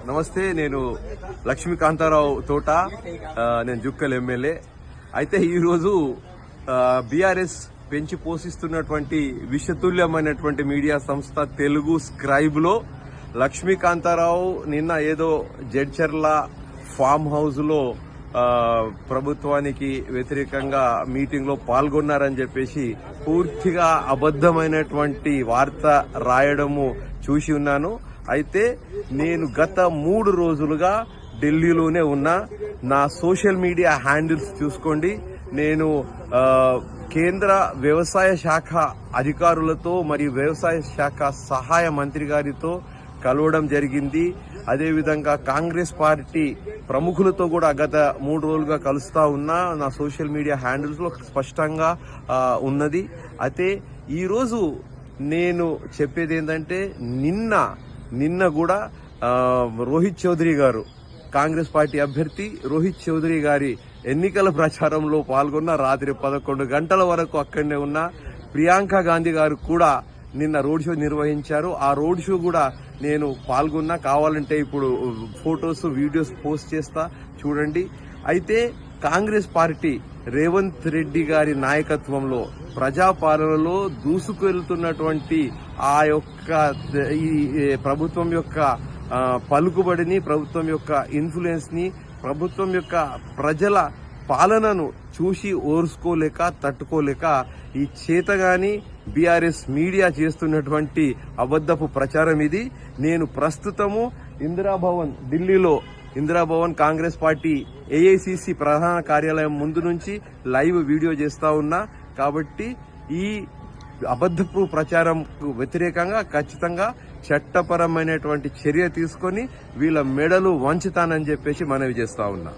నమస్తే, నేను లక్ష్మీకాంతారావు తోట, నేను జుక్కల్ ఎమ్మెల్యే. అయితే ఈరోజు బీఆర్ఎస్ పెంచి పోషిస్తున్నటువంటి విషతుల్యమైనటువంటి మీడియా సంస్థ తెలుగు స్క్రైబ్ లో లక్ష్మీకాంతారావు నిన్న ఏదో జడ్చర్ల ఫామ్ హౌస్ లో ప్రభుత్వానికి వ్యతిరేకంగా మీటింగ్ లో పాల్గొన్నారని చెప్పేసి పూర్తిగా అబద్దమైనటువంటి వార్త రాయడము చూసి ఉన్నాను. అయితే నేను గత 3 రోజులుగా ఢిల్లీలోనే ఉన్నా. నా సోషల్ మీడియా హ్యాండిల్స్ చూసుకోండి. నేను కేంద్ర వ్యవసాయ శాఖ అధికారులతో మరియు వ్యవసాయ శాఖ సహాయ మంత్రి గారితో కలవడం జరిగింది. అదేవిధంగా కాంగ్రెస్ పార్టీ ప్రముఖులతో కూడా గత 3 రోజులుగా కలుస్తా ఉన్నా. నా సోషల్ మీడియా హ్యాండిల్స్ లో స్పష్టంగా ఉన్నది. అయితే ఈరోజు నేను చెప్పేది ఏంటంటే, నిన్న కూడా రోహిత్ చౌదరి గారు, కాంగ్రెస్ పార్టీ అభ్యర్థి రోహిత్ చౌదరి గారి ఎన్నికల ప్రచారంలో పాల్గొన్న. రాత్రి 11 గంటల వరకు అక్కడనే ఉన్న. ప్రియాంక గాంధీ గారు కూడా నిన్న రోడ్ షో నిర్వహించారు. ఆ రోడ్ షో కూడా నేను పాల్గొన్నా. కావాలంటే ఇప్పుడు ఫొటోస్, వీడియోస్ పోస్ట్ చేస్తా, చూడండి. అయితే కాంగ్రెస్ పార్టీ రేవంత్ రెడ్డి గారి నాయకత్వంలో ప్రజాపాలనలో దూసుకెళ్తున్నటువంటి ఆ యొక్క ఈ ప్రభుత్వం యొక్క పలుకుబడిని, ప్రభుత్వం యొక్క ఇన్ఫ్లుయెన్స్ ని, ప్రభుత్వం యొక్క ప్రజల పాలనను చూసి ఓర్చుకోలేక, తట్టుకోలేక ఈ చేతగాని బీఆర్ఎస్ మీడియా చేస్తున్నటువంటి అబద్దపు ప్రచారం ఇది. నేను ప్రస్తుతము ఇందిరాభవన్, ఢిల్లీలో ఇందిరాభవన్ కాంగ్రెస్ పార్టీ ఏఐసిసి ప్రధాన కార్యాలయం ముందు నుంచి లైవ్ వీడియో చేస్తా ఉన్నా. కాబట్టి ఈ అబద్ధపు ప్రచారంకు వ్యతిరేకంగా ఖచ్చితంగా చట్టపరమైనటువంటి చర్య తీసుకొని వీళ్ళ మెడలు వంచుతానని చెప్పేసి మనవి చేస్తా ఉన్నా.